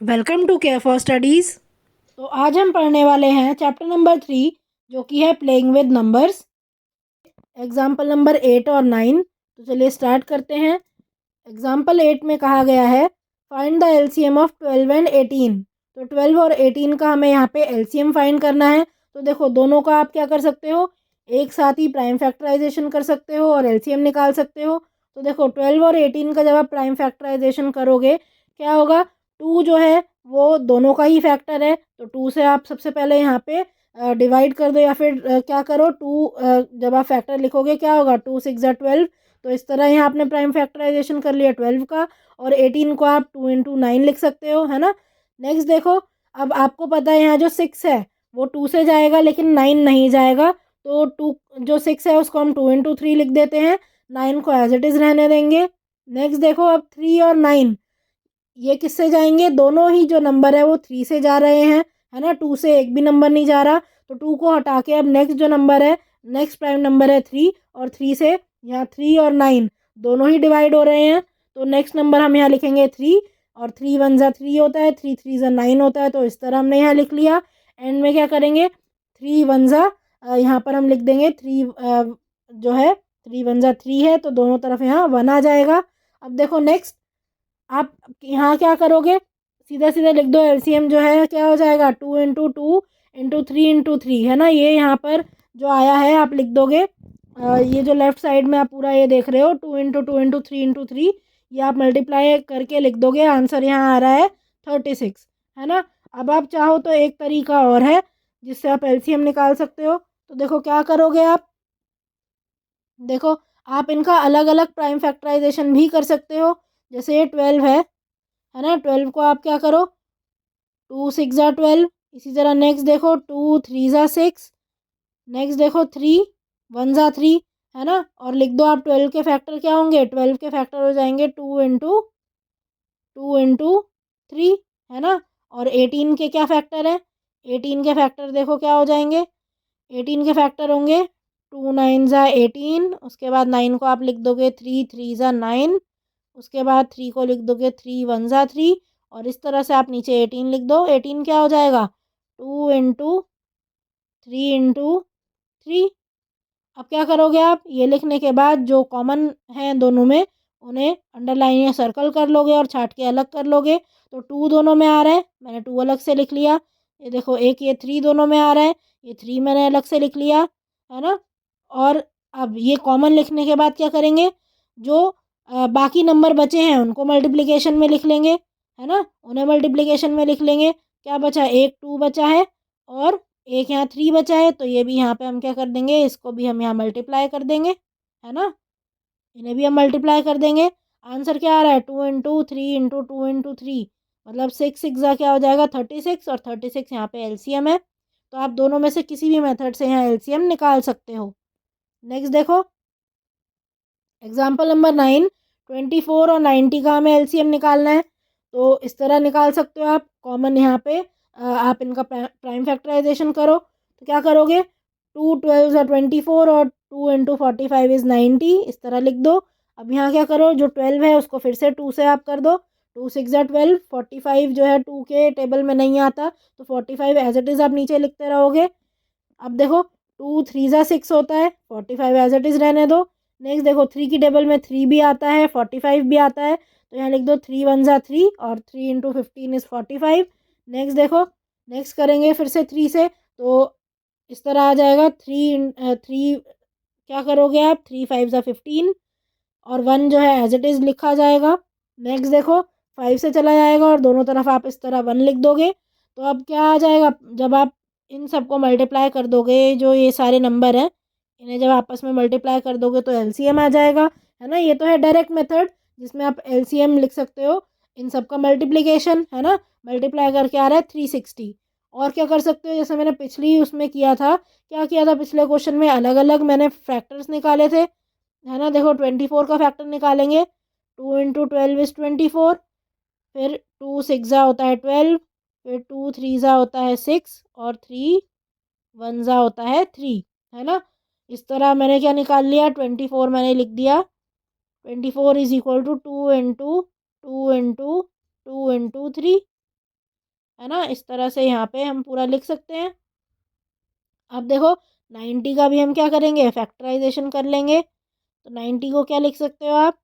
Welcome to care for studies. तो आज हम पढ़ने वाले हैं चैप्टर नंबर 3, जो कि है playing with numbers, example number 8 और 9। तो चलिए स्टार्ट करते हैं। एग्जाम्पल 8 में कहा गया है find the LCM of 12 and 18। तो 12 और 18 का हमें यहाँ पे एलसीएम फाइंड करना है। तो देखो, दोनों का आप क्या कर सकते हो, एक साथ ही प्राइम फैक्टराइजेशन कर सकते हो और एलसीएम निकाल सकते हो। तो देखो, 12 और 18 का जब आप प्राइम फैक्टराइजेशन करोगे, क्या होगा, 2 जो है वो दोनों का ही फैक्टर है। तो 2 से आप सबसे पहले यहाँ पे डिवाइड कर दो, या फिर क्या करो, 2 जब आप फैक्टर लिखोगे क्या होगा, 2 6 12। तो इस तरह यहाँ आपने प्राइम फैक्टराइजेशन कर लिया 12 का, और 18 को आप 2 इंटू 9 लिख सकते हो, है ना। नेक्स्ट देखो, अब आपको पता है यहाँ जो 6 है वो 2 से जाएगा लेकिन 9 नहीं जाएगा। तो 2 जो 6 है उसको हम 2 इंटू 3 लिख देते हैं, 9 को एज इट इज़ रहने देंगे। नेक्स्ट देखो, अब 3 और 9 ये किससे जाएंगे, दोनों ही जो नंबर है वो 3 से जा रहे हैं, है ना। 2 से एक भी नंबर नहीं जा रहा, तो 2 को हटा के अब नेक्स्ट जो नंबर है, नेक्स्ट प्राइम नंबर है 3, और 3 से यहाँ 3 और 9 दोनों ही डिवाइड हो रहे हैं। तो नेक्स्ट नंबर हम यहाँ लिखेंगे 3, और 3 1 ज़ा 3 होता है, 3 3 ज़ा 9 होता है। तो इस तरह हमने यहाँ लिख लिया। एंड में क्या करेंगे, 3 1 ज़ा यहाँ पर हम लिख देंगे 3, जो है 3 1 ज़ा 3 है, तो दोनों तरफ यहाँ 1 आ जाएगा। अब देखो नेक्स्ट, आप यहाँ क्या करोगे, सीधा सीधा लिख दो, एलसीएम जो है क्या हो जाएगा, 2 इंटू 2 इंटू 3 इंटू 3, है ना। ये यहाँ पर जो आया है आप लिख दोगे, ये जो लेफ्ट साइड में आप पूरा ये देख रहे हो, 2 इंटू 2 इंटू 3 इंटू 3, ये आप मल्टीप्लाई करके लिख दोगे। आंसर यहाँ आ रहा है 36, है ना। अब आप चाहो तो एक तरीका और है जिससे आप एलसीएम निकाल सकते हो। तो देखो क्या करोगे आप, देखो, आप इनका अलग अलग प्राइम फैक्टराइजेशन भी कर सकते हो। जैसे ये 12 है ना, 12 को आप क्या करो, 2 6 ज़ा 12। इसी तरह नेक्स्ट देखो, 2 3 ज़ा 6। नेक्स्ट देखो, 3 1 ज़ा 3, है ना। और लिख दो आप 12 के फैक्टर क्या होंगे, 12 के फैक्टर हो जाएंगे 2 इंटू 3, है ना। और 18 के क्या फैक्टर है, 18 के फैक्टर देखो क्या हो जाएंगे, 18 के फैक्टर होंगे 2 9 ज़ा 18। उसके बाद 9 को आप लिख दोगे 3 3 ज़ा 9। उसके बाद 3 को लिख दोगे 3 1 ज़ा 3। और इस तरह से आप नीचे 18 लिख दो। 18 क्या हो जाएगा, 2 इंटू 3 इंटू 3। अब क्या करोगे आप, ये लिखने के बाद जो कॉमन है दोनों में उन्हें अंडरलाइन या सर्कल कर लोगे और छाट के अलग कर लोगे। तो 2 दोनों में आ रहा है, मैंने 2 अलग से लिख लिया। ये देखो, एक ये 3 दोनों में आ रहा है, ये 3 मैंने अलग से लिख लिया, है ना। और अब ये कॉमन लिखने के बाद क्या करेंगे, जो बाकी नंबर बचे हैं उनको मल्टीप्लिकेशन में लिख लेंगे, है ना। उन्हें मल्टीप्लिकेशन में लिख लेंगे। क्या बचा, एक 2 बचा है और एक यहाँ 3 बचा है, तो ये भी यहाँ पे हम क्या कर देंगे, इसको भी हम यहाँ मल्टीप्लाई कर देंगे, है ना। इन्हें भी हम मल्टीप्लाई कर देंगे। आंसर क्या आ रहा है, 2 इंटू 3 इंटू 2 इंटू 3, मतलब 6 6 ज़ा क्या हो जाएगा, 36। और 36 यहाँ पे एलसीएम है। तो आप दोनों में से किसी भी मेथड से यहाँ एलसीएम निकाल सकते हो। नेक्स्ट देखो, एग्जाम्पल नंबर 9, 24 और 90 का हमें एलसीएम निकालना है। तो इस तरह निकाल सकते हो आप, कॉमन यहाँ पे आप इनका प्राइम फैक्टराइजेशन करो। तो क्या करोगे, 2 12 ज़ा 24 और 2 इंटू 45 इज़ 90, इस तरह लिख दो। अब यहाँ क्या करो, जो 12 है उसको फिर से 2 से आप कर दो, 2 6 ज़ा 12। 45 जो है 2 के टेबल में नहीं आता, तो 45 एज इट इज़ आप नीचे लिखते रहोगे। अब देखो, 2 3 ज़ा 6 होता है, 45 एज इट इज़ रहने दो। नेक्स्ट देखो, 3 की टेबल में 3 भी आता है, 45 भी आता है, तो यहाँ लिख दो 3 1 ज़ा 3, और 3 इंटू 15 इज़ 45। नेक्स्ट देखो, नेक्स्ट करेंगे फिर से 3 से, तो इस तरह आ जाएगा 3 क्या करोगे आप, 3 5 ज़ा 15, और 1 जो है एज इट इज़ लिखा जाएगा। नेक्स्ट देखो, 5 से चला जाएगा और दोनों तरफ आप इस तरह 1 लिख दोगे। तो अब क्या आ जाएगा, जब आप इन सबको मल्टीप्लाई कर दोगे, जो ये सारे नंबर हैं इन्हें जब आपस में मल्टीप्लाई कर दोगे तो एलसीएम आ जाएगा, है ना। ये तो है डायरेक्ट मेथड जिसमें आप एलसीएम लिख सकते हो, इन सब का मल्टीप्लिकेशन, है ना। मल्टीप्लाई करके आ रहा है 360। और क्या कर सकते हो, जैसे मैंने पिछली उसमें किया था, क्या किया था पिछले क्वेश्चन में, अलग अलग मैंने फैक्टर्स निकाले थे, है ना। देखो, 24 का फैक्टर निकालेंगे, 2 इंटू 12 इज़ 24। फिर 2 6 ज़ा होता है 12, फिर 2 3 ज़ा होता है 6, और 3 1 ज़ा होता है 3, है ना। इस तरह मैंने क्या निकाल लिया, 24 मैंने लिख दिया, 24 is equal to 2 into 2 into 2 into 3, है ना। इस तरह से यहाँ पे हम पूरा लिख सकते हैं। अब देखो 90 का भी हम क्या करेंगे, फैक्टराइजेशन कर लेंगे। तो 90 को क्या लिख सकते हो आप,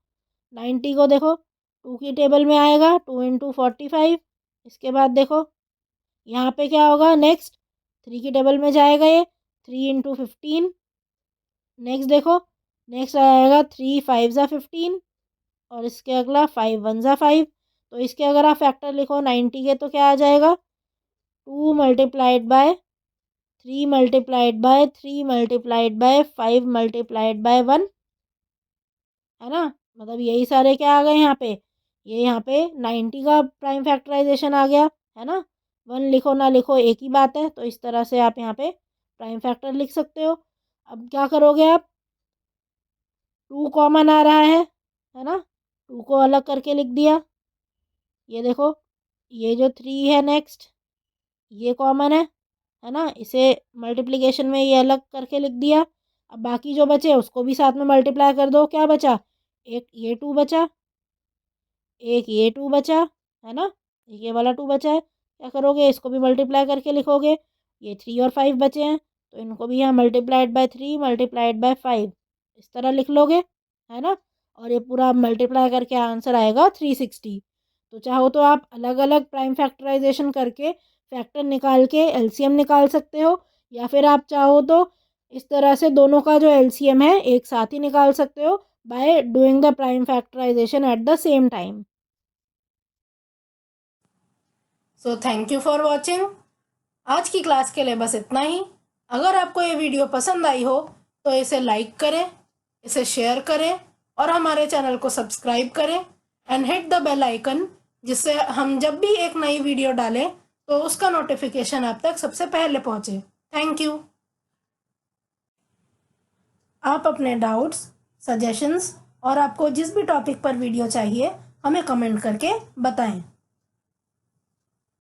90 को देखो 2 की टेबल में आएगा, 2 इंटू 45। इसके बाद देखो यहाँ पे क्या होगा, नेक्स्ट 3 की टेबल में जाएगा ये, 3 इंटू 15। नेक्स्ट देखो, नेक्स्ट आएगा 3 5 ज़ा 15 और इसके अगला 5 1 ज़ा 5। तो इसके अगर आप फैक्टर लिखो 90 के तो क्या आ जाएगा, 2 multiplied by 3 multiplied by 3 multiplied by 5 multiplied by 1, है ना। मतलब यही सारे क्या आ गए यहाँ पे, ये यहाँ पे 90 का प्राइम फैक्टराइजेशन आ गया, है ना। 1 लिखो ना लिखो एक ही बात है। तो इस तरह से आप यहाँ पे प्राइम फैक्टर लिख सकते हो। अब क्या करोगे आप, 2 कॉमन आ रहा है ना, 2 को अलग करके लिख दिया। ये देखो ये जो 3 है नेक्स्ट, ये कॉमन है ना, इसे मल्टीप्लिकेशन में ये अलग करके लिख दिया। अब बाकी जो बचे उसको भी साथ में मल्टीप्लाई कर दो, क्या बचा, एक ये 2 बचा, एक ये 2 बचा, है ना, ये वाला 2 बचा है। क्या करोगे, इसको भी मल्टीप्लाई करके लिखोगे। ये 3 और 5 बचे हैं, तो इनको भी यहाँ मल्टीप्लाइड बाय 3 मल्टीप्लाइड बाय 5 इस तरह लिख लोगे, है ना। और ये पूरा मल्टीप्लाई करके आंसर आएगा 360। तो चाहो तो आप अलग अलग प्राइम फैक्टराइजेशन करके फैक्टर निकाल के एलसीएम निकाल सकते हो, या फिर आप चाहो तो इस तरह से दोनों का जो एलसीएम है एक साथ ही निकाल सकते हो by doing the prime factorization at the same time. So thank you for watching. आज की क्लास के लिए बस इतना ही। अगर आपको ये वीडियो पसंद आई हो तो इसे लाइक करें, इसे शेयर करें और हमारे चैनल को सब्सक्राइब करें and hit the bell icon, जिससे हम जब भी एक नई वीडियो डालें तो उसका नोटिफिकेशन आप तक सबसे पहले पहुंचे। Thank you. आप अपने डाउट्स, सजेशंस और आपको जिस भी टॉपिक पर वीडियो चाहिए हमें कमेंट करके बताएं।